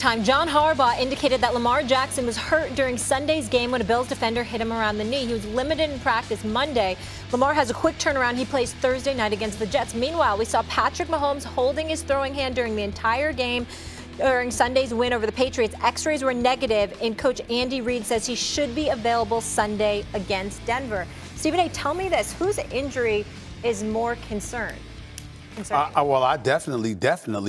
John Harbaugh indicated that Lamar Jackson was hurt during Sunday's game when a Bills defender hit him around the knee. He was limited in practice Monday. Lamar has a quick turnaround. He plays Thursday night against the Jets. Meanwhile, we saw Patrick Mahomes holding his throwing hand during the entire game during Sunday's win over the Patriots. X-rays were negative, and Coach Andy Reid says he should be available Sunday against Denver. Stephen A., tell me this. Whose injury is more concerning? Well, I definitely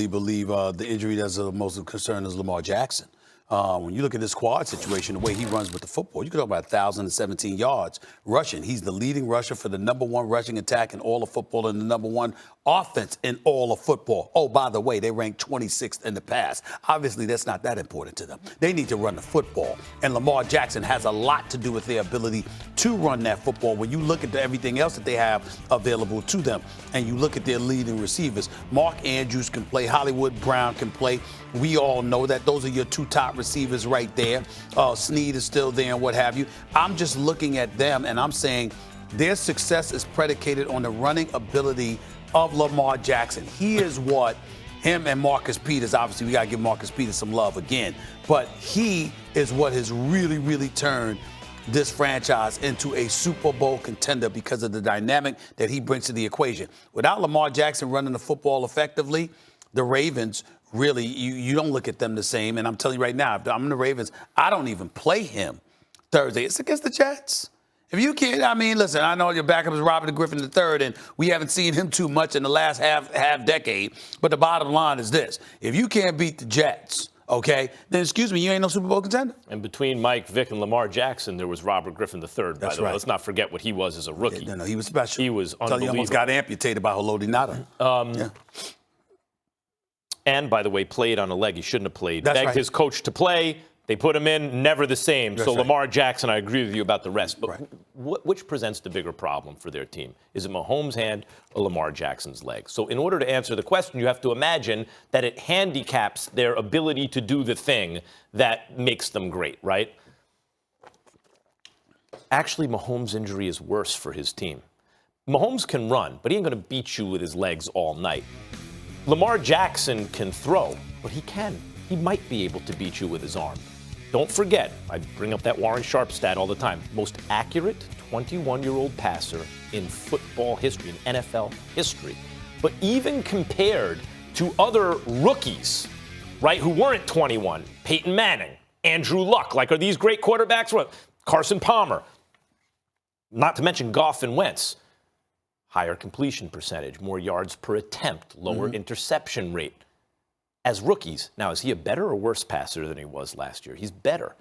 believe the injury that's the most concern is Lamar Jackson. When you look at this quad situation, the way he runs with the football, you can talk about 1,017 yards rushing. He's the leading rusher for the #1 rushing attack in all of football and the #1 offense in all of football. Oh, by the way, they ranked 26th in the pass. Obviously, that's not that important to them. They need to run the football. And Lamar Jackson has a lot to do with their ability to run that football. When you look at everything else that they have available to them, and you look at their leading receivers, Mark Andrews can play, Hollywood Brown can play. We all know that those are your two top receivers right there. Snead is still there and what have you. I'm just looking at them and I'm saying their success is predicated on the running ability of Lamar Jackson. He is what him and Marcus Peters, obviously we got to give Marcus Peters some love again, but he is what has really turned this franchise into a Super Bowl contender because of the dynamic that he brings to the equation. Without Lamar Jackson running the football effectively, the Ravens really, you don't look at them the same. And I'm telling you right now, if I'm the Ravens, I don't even play him Thursday. It's against the Jets. If you can't, I mean, listen, I know your backup is Robert Griffin III, and we haven't seen him too much in the last half decade. But the bottom line is this. If you can't beat the Jets, okay, then excuse me, you ain't no Super Bowl contender. And between Mike Vick and Lamar Jackson, there was Robert Griffin III, by the way. Let's not forget what he was as a rookie. No, he was special. He was unbelievable. He almost got amputated by Haloti Ngata. And, by the way, played on a leg he shouldn't have played. That's Begged right. his coach to play. They put him in, never the same. That's so right. Lamar Jackson, I agree with you about the rest. But Right. which presents the bigger problem for their team? Is it Mahomes' hand or Lamar Jackson's leg? So in order to answer the question, you have to imagine that it handicaps their ability to do the thing that makes them great, right? Actually, Mahomes' injury is worse for his team. Mahomes can run, but he ain't going to beat you with his legs all night. Lamar Jackson can throw, but he might be able to beat you with his arm. Don't forget, I bring up that Warren Sharp stat all the time, most accurate 21-year-old passer in football history, in NFL history. But even compared to other rookies, right, who weren't 21, Peyton Manning, Andrew Luck, like are these great quarterbacks? What? Carson Palmer, not to mention Goff and Wentz. Higher completion percentage, more yards per attempt, lower interception rate. As rookies, now, is he a better or worse passer than he was last year? He's better.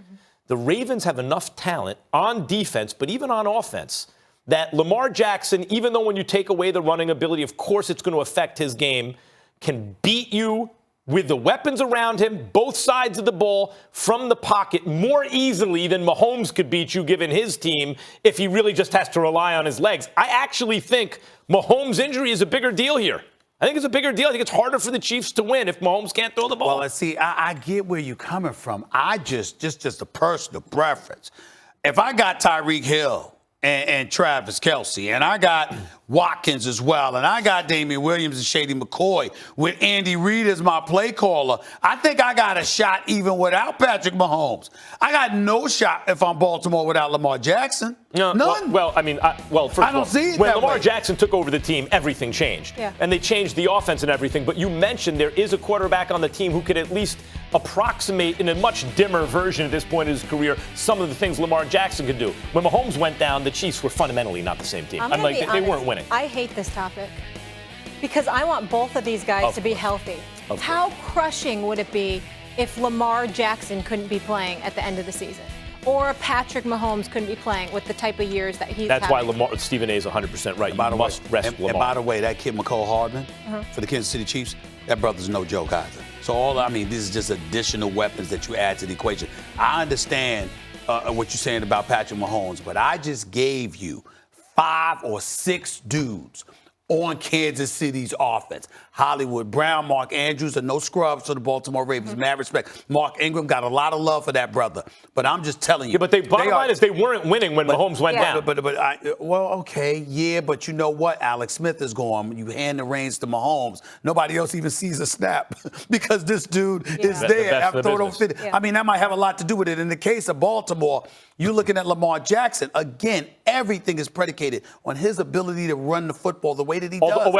The Ravens have enough talent on defense, but even on offense, that Lamar Jackson, even though when you take away the running ability, of course it's going to affect his game, can beat you with the weapons around him, both sides of the ball, from the pocket more easily than Mahomes could beat you given his team if he really just has to rely on his legs. I actually think Mahomes' injury is a bigger deal here. I think it's a bigger deal. I think it's harder for the Chiefs to win if Mahomes can't throw the ball. Well, see, I get where you're coming from. I just a personal preference. If I got Tyreek Hill and Travis Kelce, and I got Watkins as well, and I got Damian Williams and Shady McCoy with Andy Reid as my play caller, I think I got a shot even without Patrick Mahomes. I got no shot if I'm Baltimore without Lamar Jackson. No, none. Well, I mean, first I of don't all, see it when that Lamar way. Jackson took over the team, everything changed. Yeah. And they changed the offense and everything. But you mentioned there is a quarterback on the team who could at least approximate in a much dimmer version at this point in his career some of the things Lamar Jackson could do. When Mahomes went down, the Chiefs were fundamentally not the same team. I'm like, they weren't winning. I hate this topic because I want both of these guys to be healthy. How crushing would it be if Lamar Jackson couldn't be playing at the end of the season? Or Patrick Mahomes couldn't be playing with the type of years that he's That's having. why Stephen A. is 100% right. You must rest Lamar. And by the way, that kid McCole Hardman for the Kansas City Chiefs, that brother's no joke either. So this is just additional weapons that you add to the equation. I understand what you're saying about Patrick Mahomes, but I just gave you 5 or 6 dudes on Kansas City's offense. Hollywood Brown, Mark Andrews are no scrubs for the Baltimore Ravens. Mad respect. Mark Ingram got a lot of love for that brother. But I'm just telling you. Yeah, but bottom line is they weren't winning when Mahomes went down. Okay, yeah, but you know what? Alex Smith is gone. You hand the reins to Mahomes. Nobody else even sees a snap because this dude is there after throwing fit. I mean, that might have a lot to do with it. In the case of Baltimore, you're looking at Lamar Jackson. Again, everything is predicated on his ability to run the football the way that he does.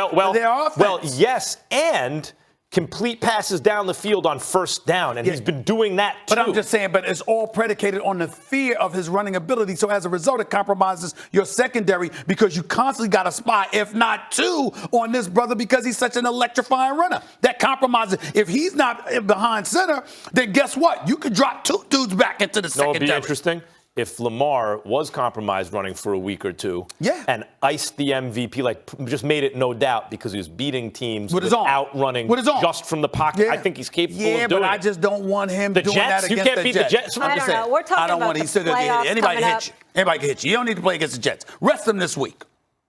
Well, yes, and complete passes down the field on first down, and he's been doing that too. But I'm just saying, but it's all predicated on the fear of his running ability. So as a result, it compromises your secondary because you constantly got a spy, if not two, on this brother because he's such an electrifying runner. That compromises. If he's not behind center, then guess what? You could drop two dudes back into the secondary. It'd be interesting if Lamar was compromised running for a week or two and iced the MVP, like just made it no doubt because he was beating teams without running just from the pocket. I think he's capable of doing it. Yeah, but I just don't want him doing that against the Jets. You can't beat the Jets. I don't know. We're talking about the playoffs. Anybody can hit you. Anybody can hit you. You don't need to play against the Jets. Rest them this week.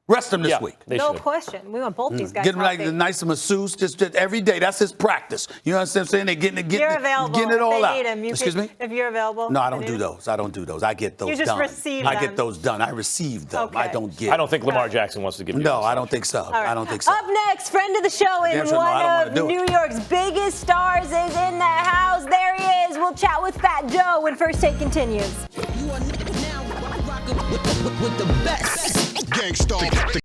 Rest him this week. No question. We want both these guys Get him like a nice masseuse just every day. That's his practice. You know what I'm saying? They're getting it all out. Excuse me? If you're available. No, I don't do those. I don't do those. I get those done. You just receive them. I get those done. I receive them. Okay. I don't get. I don't think Lamar Jackson wants to give you. No, I don't think so. Right. I don't think so. Up next, friend of the show and one of New York's biggest stars is in the house. There he is. We'll chat with Fat Joe when First Take continues. You are now rocking with the best. Gangstar.